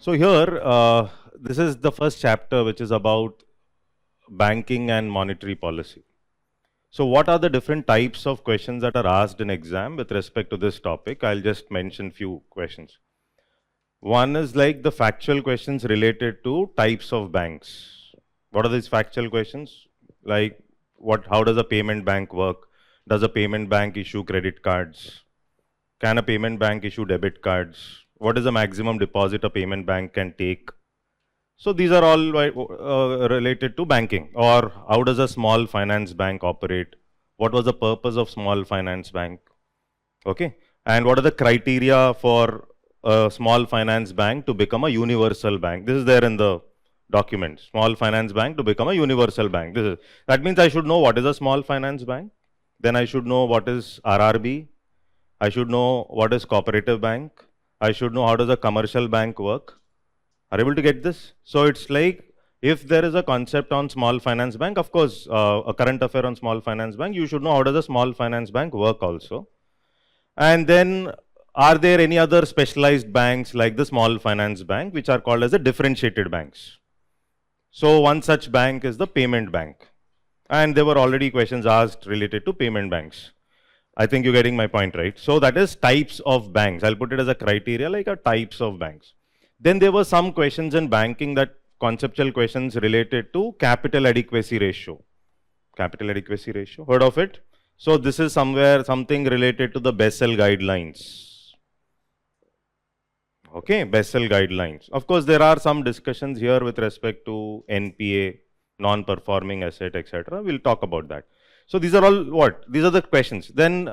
So here, this is the first chapter, which is about banking and monetary policy. So what are the different types of questions that are asked in exam with respect to this topic? I'll just mention few questions. One is like the factual questions related to types of banks. What are these factual questions? Like how does a payment bank work? Does a payment bank issue credit cards? Can a payment bank issue debit cards? What is the maximum deposit a payment bank can take? So these are all related to banking. Or how does a small finance bank operate? What was the purpose of small finance bank? Okay. And what are the criteria for a small finance bank to become a universal bank? This is there in the document. Small finance bank to become a universal bank. That means I should know what is a small finance bank. Then I should know what is RRB. I should know what is cooperative bank. I should know how does a commercial bank work. Are you able to get this? So it's like, if there is a concept on small finance bank, of course, a current affair on small finance bank, you should know how does a small finance bank work also. And then, are there any other specialized banks like the small finance bank, which are called as the differentiated banks? So one such bank is the payment bank. And there were already questions asked related to payment banks. I think you're getting my point, right? So that is types of banks. I'll put it as a criteria, like a types of banks. Then there were some questions in banking, that conceptual questions related to capital adequacy ratio. Capital adequacy ratio, heard of it? So this is something related to the Basel guidelines. Okay, Basel guidelines. Of course, there are some discussions here with respect to NPA, non-performing asset, etc. We'll talk about that. So these are all what? These are the questions. Then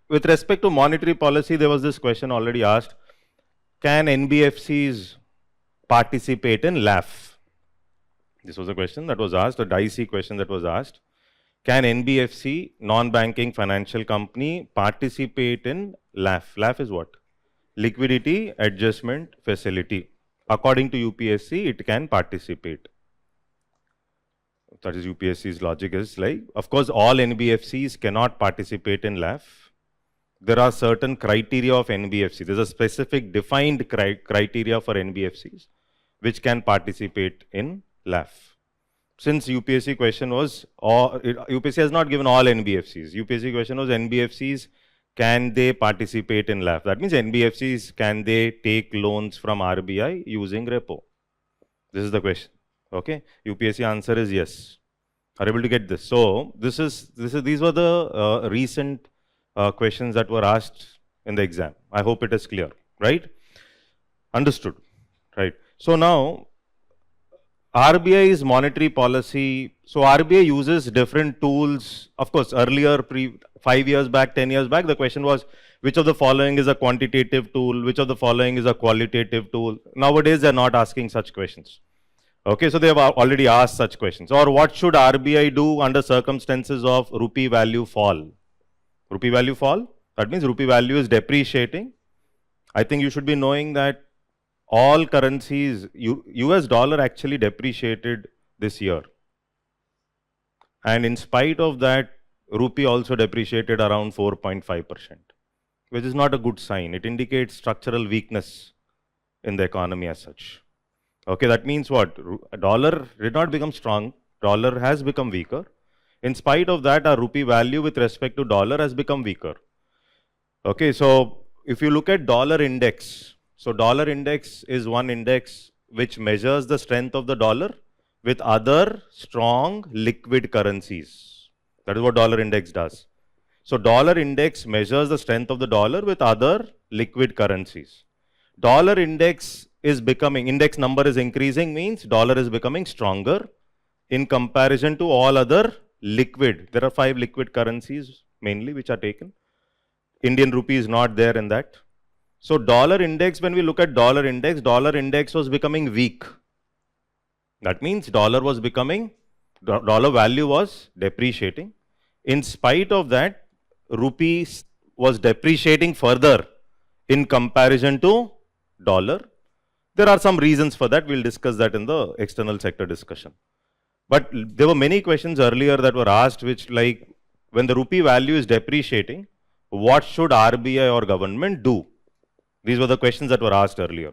with respect to monetary policy, there was this question already asked. Can NBFCs participate in LAF? This was a question that was asked, a dicey question that was asked. Can NBFC, non-banking financial company, participate in LAF? LAF is what? Liquidity Adjustment Facility. According to UPSC, it can participate. That is UPSC's logic is like, of course, all NBFCs cannot participate in LAF. There are certain criteria of NBFC. There's a specific defined criteria for NBFCs which can participate in LAF. Since UPSC question was, UPSC has not given all NBFCs. UPSC question was NBFCs, can they participate in LAF? That means NBFCs, can they take loans from RBI using repo? This is the question. Okay, UPSC answer is yes. Are you able to get this? So these were the recent questions that were asked in the exam. I hope it is clear, right? Understood, right? So now, RBI's monetary policy. So RBI uses different tools. Of course, earlier, 5 years back, 10 years back, the question was, which of the following is a quantitative tool? Which of the following is a qualitative tool? Nowadays, they are not asking such questions. Okay, so they have already asked such questions. Or what should RBI do under circumstances of rupee value fall? Rupee value fall? That means rupee value is depreciating. I think you should be knowing that all currencies, US dollar actually depreciated this year. And in spite of that, rupee also depreciated around 4.5%, which is not a good sign. It indicates structural weakness in the economy as such. Okay, that means what? Dollar did not become strong, dollar has become weaker. In spite of that, our rupee value with respect to dollar has become weaker. Okay, so if you look at dollar index, so dollar index is one index which measures the strength of the dollar with other strong liquid currencies. That is what dollar index does. So dollar index measures the strength of the dollar with other liquid currencies. Dollar index is becoming, index number is increasing, means dollar is becoming stronger in comparison to all other liquid. There are 5 liquid currencies mainly which are taken. Indian rupee is not there in that. So dollar index, when we look at dollar index was becoming weak. That means dollar was becoming, dollar value was depreciating. In spite of that, rupee was depreciating further in comparison to dollar. There are some reasons for that. We'll discuss that in the external sector discussion. But there were many questions earlier that were asked which, like, when the rupee value is depreciating, what should RBI or government do? These were the questions that were asked earlier.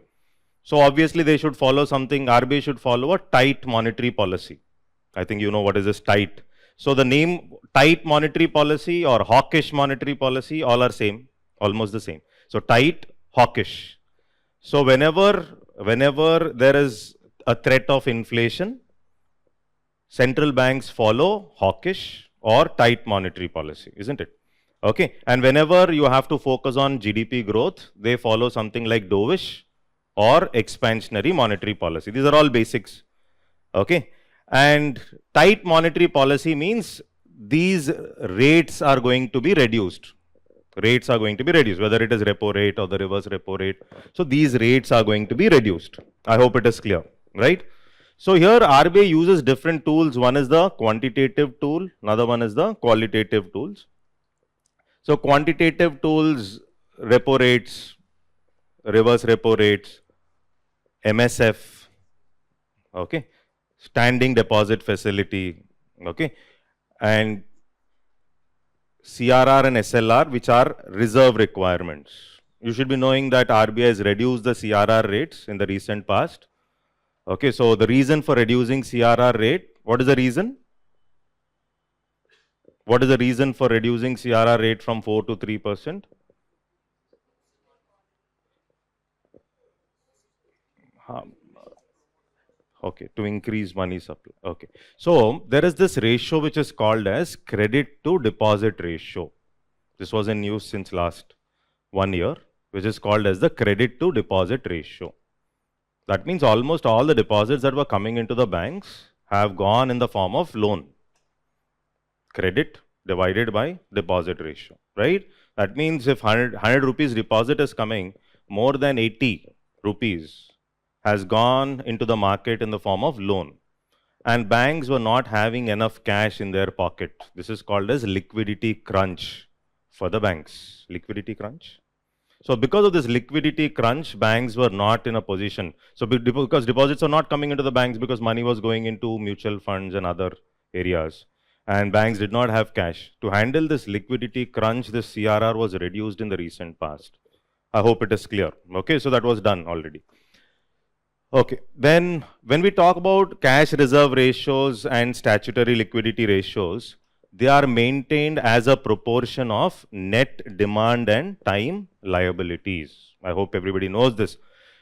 So obviously they should follow something, RBI should follow a tight monetary policy. I think you know what is this tight. So the name tight monetary policy or hawkish monetary policy, all are same, almost the same. So tight, hawkish. So whenever there is a threat of inflation, central banks follow hawkish or tight monetary policy, isn't it? Okay, and whenever you have to focus on GDP growth, they follow something like dovish or expansionary monetary policy. These are all basics. Okay, and tight monetary policy means these rates are going to be reduced. Rates are going to be reduced, whether it is repo rate or the reverse repo rate. So these rates are going to be reduced. I hope it is clear, right? So here RBI uses different tools. One is the quantitative tool, another one is the qualitative tools. So quantitative tools, repo rates, reverse repo rates, MSF, okay, standing deposit facility, okay, and CRR and SLR, which are reserve requirements. You should be knowing that RBI has reduced the CRR rates in the recent past. Okay, so the reason for reducing CRR rate, what is the reason? What is the reason for reducing CRR rate from 4 to 3%? Okay, to increase money supply. Okay, so there is this ratio which is called as credit to deposit ratio. This was in news since last 1 year, which is called as the credit to deposit ratio. That means almost all the deposits that were coming into the banks have gone in the form of loan. Credit divided by deposit ratio, right? That means if 100 rupees deposit is coming, more than 80 rupees has gone into the market in the form of loan. And banks were not having enough cash in their pocket. This is called as liquidity crunch for the banks. Liquidity crunch. So because of this liquidity crunch, banks were not in a position. So because deposits are not coming into the banks because money was going into mutual funds and other areas. And banks did not have cash. To handle this liquidity crunch, this CRR was reduced in the recent past. I hope it is clear. Okay, so that was done already. Okay, then when we talk about cash reserve ratios and statutory liquidity ratios, they are maintained as a proportion of net demand and time liabilities. I hope everybody knows this.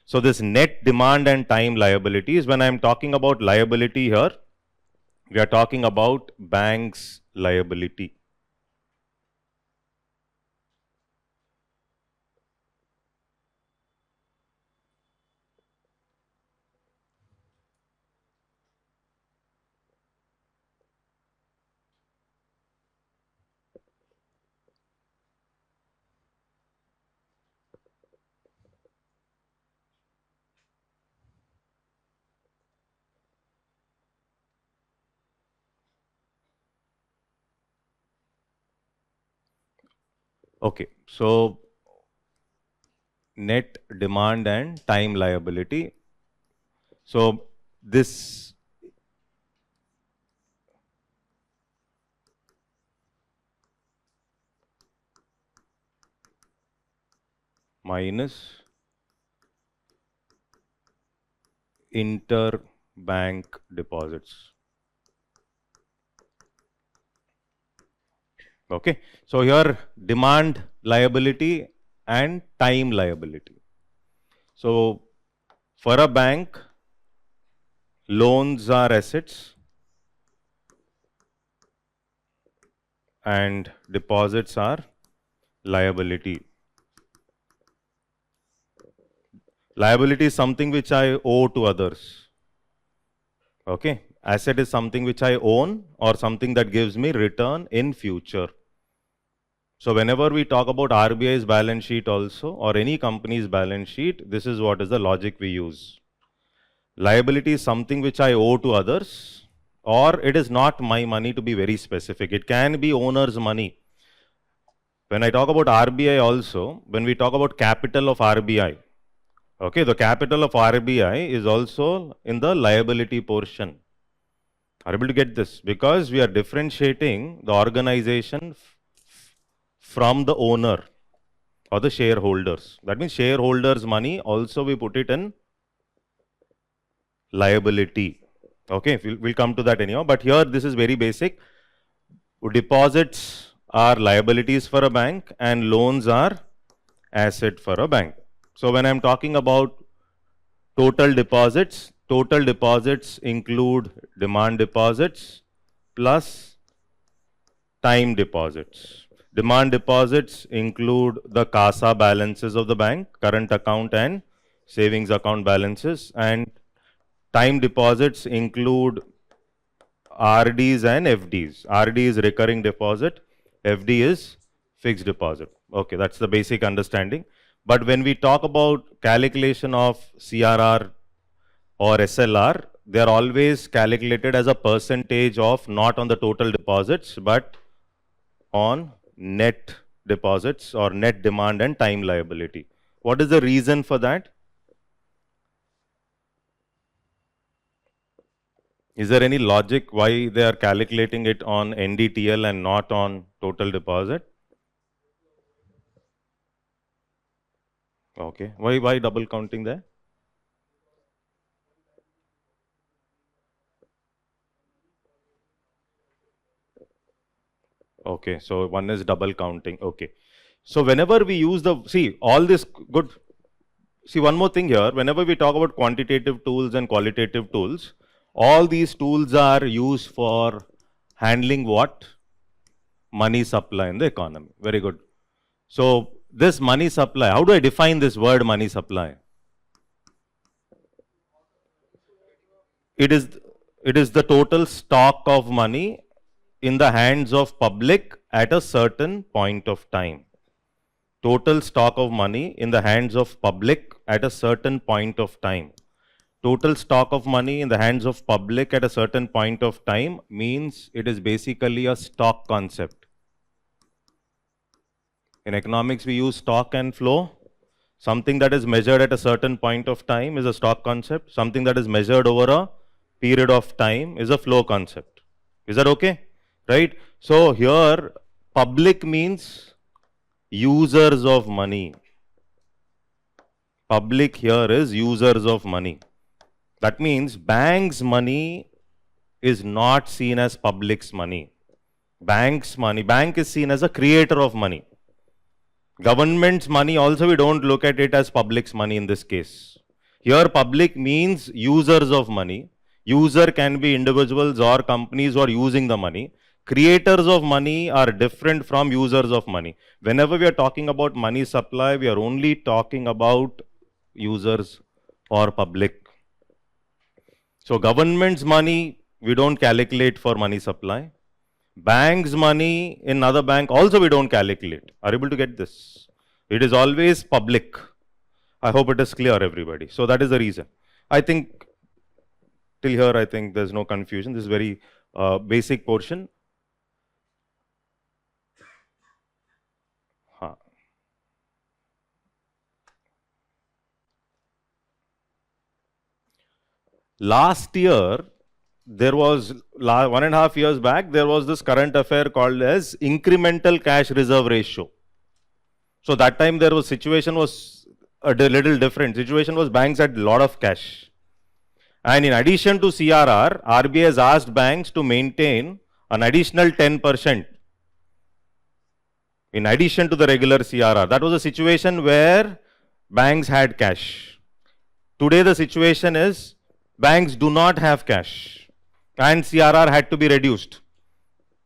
So this net demand and time liabilities, when I am talking about liability here, we are talking about banks' liability. Okay, so net demand and time liability. So this minus interbank deposits. Okay, so here demand liability and time liability. So for a bank, loans are assets and deposits are liability. Liability is something which I owe to others. Okay, asset is something which I own or something that gives me return in future. So whenever we talk about RBI's balance sheet also or any company's balance sheet, this is what is the logic we use. Liability is something which I owe to others, or it is not my money, to be very specific. It can be owner's money. When I talk about RBI also, when we talk about capital of RBI, okay, the capital of RBI is also in the liability portion. Are you able to get this? Because we are differentiating the organization from the owner or the shareholders. That means shareholders' money also we put it in liability. Okay, we'll come to that anyhow. But here this is very basic. Deposits are liabilities for a bank and loans are asset for a bank. So when I'm talking about total deposits include demand deposits plus time deposits. Demand deposits include the CASA balances of the bank, current account and savings account balances, and time deposits include RDs and FDs. RD is recurring deposit, FD is fixed deposit. Okay, that's the basic understanding. But when we talk about calculation of CRR or SLR, they are always calculated as a percentage of not on the total deposits, but on net deposits or net demand and time liability. What is the reason for that? Is there any logic why they are calculating it on NDTL and not on total deposit? Okay, why double counting there? Okay, so one is double counting. Okay, so whenever we use the, see all this good, see one more thing here, whenever we talk about quantitative tools and qualitative tools, all these tools are used for handling what? Money supply in the economy. Very good. So this money supply, how do I define this word money supply? It is the total stock of money in the hands of public at a certain point of time. Total stock of money in the hands of public at a certain point of time. Total stock of money in the hands of public at a certain point of time means it is basically a stock concept. In economics, we use stock and flow. Something that is measured at a certain point of time is a stock concept. Something that is measured over a period of time is a flow concept. Is that okay? Right? So here, public means users of money. Public here is users of money. That means bank's money is not seen as public's money. Bank's money, bank is seen as a creator of money. Government's money also we don't look at it as public's money in this case. Here public means users of money. User can be individuals or companies who are using the money. Creators of money are different from users of money. Whenever we are talking about money supply, we are only talking about users or public. So government's money, we don't calculate for money supply. Bank's money in another bank also we don't calculate. Are you able to get this? It is always public. I hope it is clear, everybody. So that is the reason. I think till here, I think there's no confusion. This is very basic portion. Last year, there was 1.5 years back, there was this current affair called as incremental cash reserve ratio. So that time there was situation was a little different. Situation was banks had a lot of cash. And in addition to CRR, RBI has asked banks to maintain an additional 10% in addition to the regular CRR. That was a situation where banks had cash. Today the situation is banks do not have cash and CRR had to be reduced.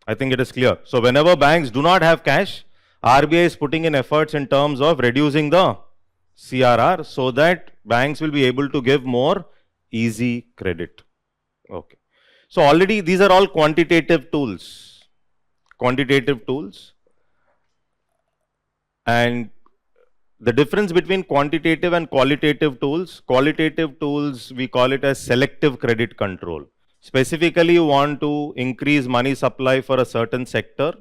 I think it is clear. So whenever banks do not have cash, RBI is putting in efforts in terms of reducing the CRR so that banks will be able to give more easy credit. Okay. So already these are all quantitative tools. Quantitative tools. And the difference between quantitative and qualitative tools, we call it as selective credit control. Specifically, you want to increase money supply for a certain sector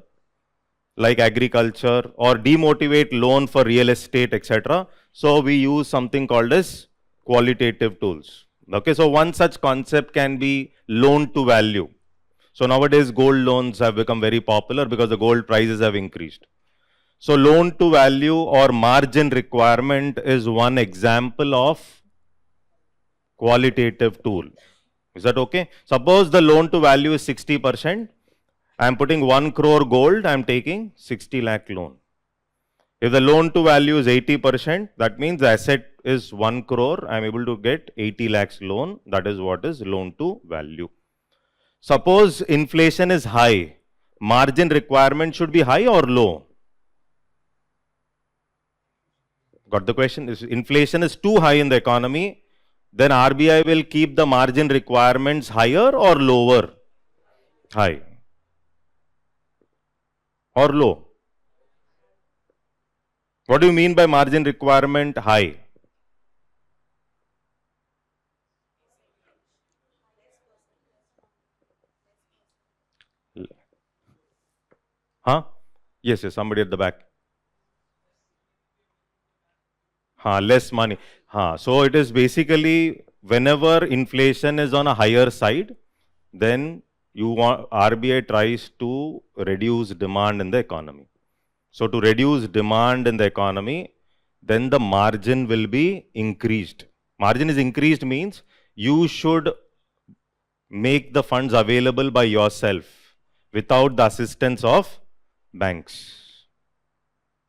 like agriculture or demotivate loan for real estate, etc. So we use something called as qualitative tools. Okay, so one such concept can be loan to value. So nowadays gold loans have become very popular because the gold prices have increased. So loan to value or margin requirement is one example of qualitative tool. Is that okay? Suppose the loan to value is 60%. I am putting 1 crore gold, I am taking 60 lakh loan. If the loan to value is 80%, that means the asset is 1 crore, I am able to get 80 lakhs loan. That is what is loan to value. Suppose inflation is high, margin requirement should be high or low? Got the question? If inflation is too high in the economy, then RBI will keep the margin requirements higher or lower? High. Or low? What do you mean by margin requirement high? Huh? Yes, somebody at the back. Less money. So it is basically whenever inflation is on a higher side, then RBI tries to reduce demand in the economy. So to reduce demand in the economy, then the margin will be increased. Margin is increased means you should make the funds available by yourself without the assistance of banks.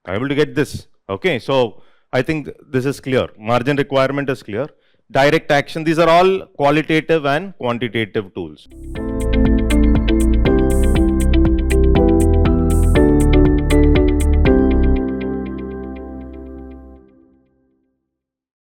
I'm able to get this. Okay, so I think this is clear. Margin requirement is clear. Direct action, these are all qualitative and quantitative tools.